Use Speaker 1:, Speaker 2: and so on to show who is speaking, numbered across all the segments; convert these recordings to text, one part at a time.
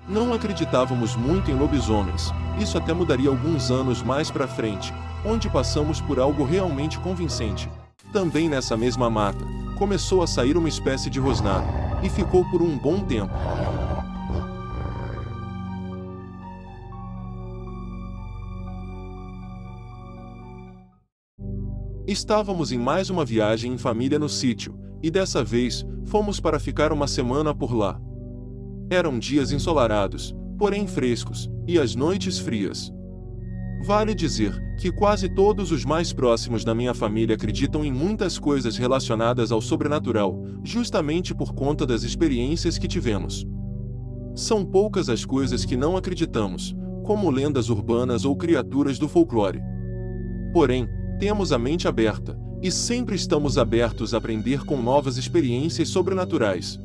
Speaker 1: Não acreditávamos muito em lobisomens, isso até mudaria alguns anos mais pra frente, onde passamos por algo realmente convincente. Também nessa mesma mata, começou a sair uma espécie de rosnado, e ficou por um bom tempo. Estávamos em mais uma viagem em família no sítio, e dessa vez, fomos para ficar uma semana por lá. Eram dias ensolarados, porém frescos, e as noites frias. Vale dizer que quase todos os mais próximos da minha família acreditam em muitas coisas relacionadas ao sobrenatural, justamente por conta das experiências que tivemos. São poucas as coisas que não acreditamos, como lendas urbanas ou criaturas do folclore. Porém, temos a mente aberta, e sempre estamos abertos a aprender com novas experiências sobrenaturais.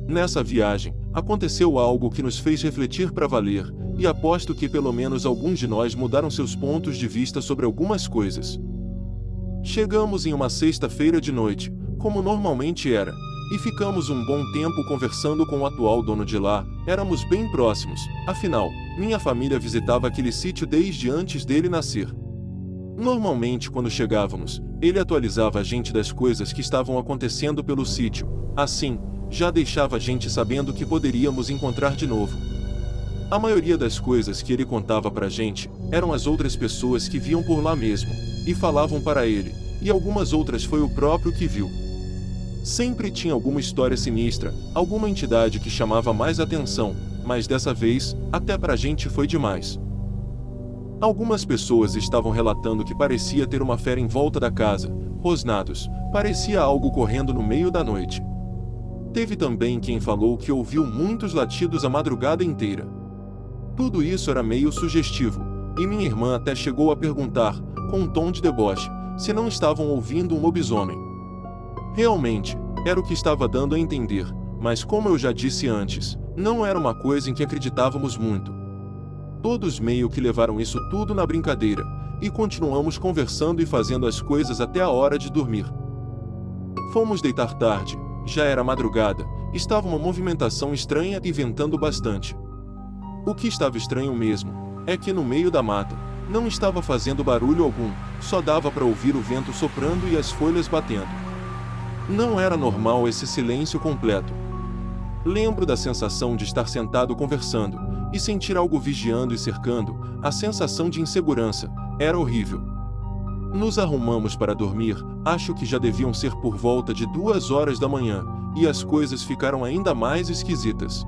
Speaker 1: Nessa viagem, aconteceu algo que nos fez refletir para valer, e aposto que pelo menos alguns de nós mudaram seus pontos de vista sobre algumas coisas. Chegamos em uma sexta-feira de noite, como normalmente era, e ficamos um bom tempo conversando com o atual dono de lá. Éramos bem próximos, afinal, minha família visitava aquele sítio desde antes dele nascer. Normalmente quando chegávamos, ele atualizava a gente das coisas que estavam acontecendo pelo sítio, assim, já deixava a gente sabendo que poderíamos encontrar de novo. A maioria das coisas que ele contava pra gente, eram as outras pessoas que viam por lá mesmo, e falavam para ele, e algumas outras foi o próprio que viu. Sempre tinha alguma história sinistra, alguma entidade que chamava mais atenção, mas dessa vez, até pra gente foi demais. Algumas pessoas estavam relatando que parecia ter uma fera em volta da casa, rosnados, parecia algo correndo no meio da noite. Teve também quem falou que ouviu muitos latidos a madrugada inteira. Tudo isso era meio sugestivo, e minha irmã até chegou a perguntar, com um tom de deboche, se não estavam ouvindo um lobisomem. Realmente, era o que estava dando a entender, mas como eu já disse antes, não era uma coisa em que acreditávamos muito. Todos meio que levaram isso tudo na brincadeira, e continuamos conversando e fazendo as coisas até a hora de dormir. Fomos deitar tarde, já era madrugada, estava uma movimentação estranha e ventando bastante. O que estava estranho mesmo, é que no meio da mata, não estava fazendo barulho algum, só dava para ouvir o vento soprando e as folhas batendo. Não era normal esse silêncio completo. Lembro da sensação de estar sentado conversando, e sentir algo vigiando e cercando. A sensação de insegurança era horrível. Nos arrumamos para dormir, acho que já deviam ser por volta de 2 horas da manhã, e as coisas ficaram ainda mais esquisitas.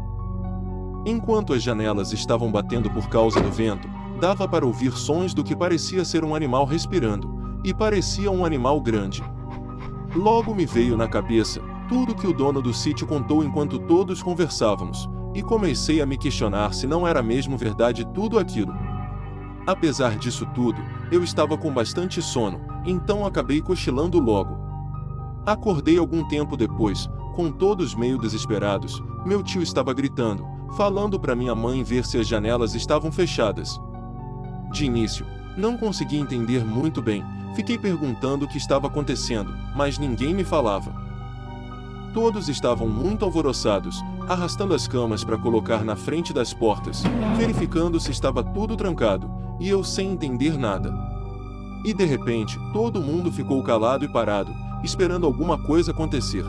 Speaker 1: Enquanto as janelas estavam batendo por causa do vento, dava para ouvir sons do que parecia ser um animal respirando, e parecia um animal grande. Logo me veio na cabeça tudo que o dono do sítio contou enquanto todos conversávamos, e comecei a me questionar se não era mesmo verdade tudo aquilo. Apesar disso tudo, eu estava com bastante sono, então acabei cochilando logo. Acordei algum tempo depois, com todos meio desesperados. Meu tio estava gritando, falando para minha mãe ver se as janelas estavam fechadas. De início, não consegui entender muito bem, fiquei perguntando o que estava acontecendo, mas ninguém me falava. Todos estavam muito alvoroçados, arrastando as camas para colocar na frente das portas, verificando se estava tudo trancado, e eu sem entender nada. E de repente, todo mundo ficou calado e parado, esperando alguma coisa acontecer.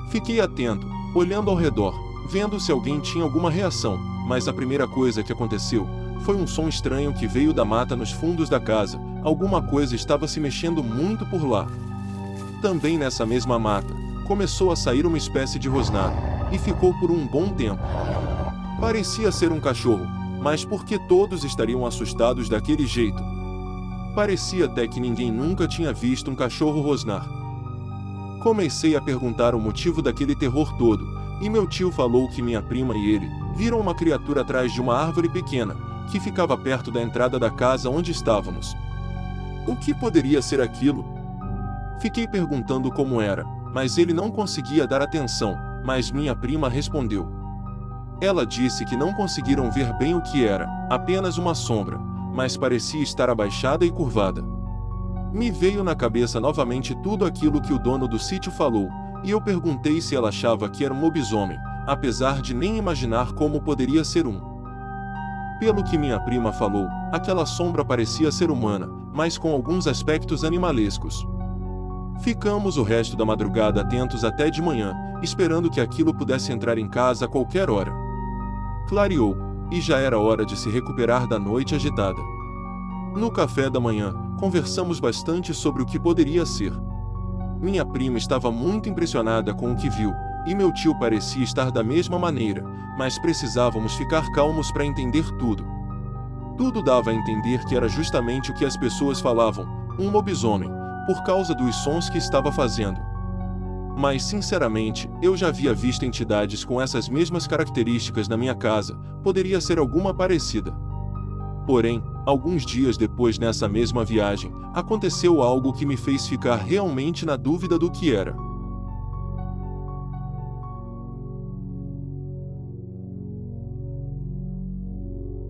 Speaker 1: Fiquei atento, olhando ao redor, vendo se alguém tinha alguma reação, mas a primeira coisa que aconteceu foi um som estranho que veio da mata nos fundos da casa. Alguma coisa estava se mexendo muito por lá. Também nessa mesma mata, começou a sair uma espécie de rosnado, e ficou por um bom tempo. Parecia ser um cachorro, mas por que todos estariam assustados daquele jeito? Parecia até que ninguém nunca tinha visto um cachorro rosnar. Comecei a perguntar o motivo daquele terror todo, e meu tio falou que minha prima e ele viram uma criatura atrás de uma árvore pequena, que ficava perto da entrada da casa onde estávamos. O que poderia ser aquilo? Fiquei perguntando como era, mas ele não conseguia dar atenção, mas minha prima respondeu. Ela disse que não conseguiram ver bem o que era, apenas uma sombra, mas parecia estar abaixada e curvada. Me veio na cabeça novamente tudo aquilo que o dono do sítio falou, e eu perguntei se ela achava que era um lobisomem. apesar de nem imaginar como poderia ser um. Pelo que minha prima falou, aquela sombra parecia ser humana, mas com alguns aspectos animalescos. Ficamos o resto da madrugada atentos até de manhã, esperando que aquilo pudesse entrar em casa a qualquer hora. Clareou, e já era hora de se recuperar da noite agitada. No café da manhã, conversamos bastante sobre o que poderia ser. Minha prima estava muito impressionada com o que viu, e meu tio parecia estar da mesma maneira, mas precisávamos ficar calmos para entender tudo. Tudo dava a entender que era justamente o que as pessoas falavam, um lobisomem, por causa dos sons que estava fazendo. Mas sinceramente, eu já havia visto entidades com essas mesmas características na minha casa, poderia ser alguma parecida. Porém, alguns dias depois nessa mesma viagem, aconteceu algo que me fez ficar realmente na dúvida do que era.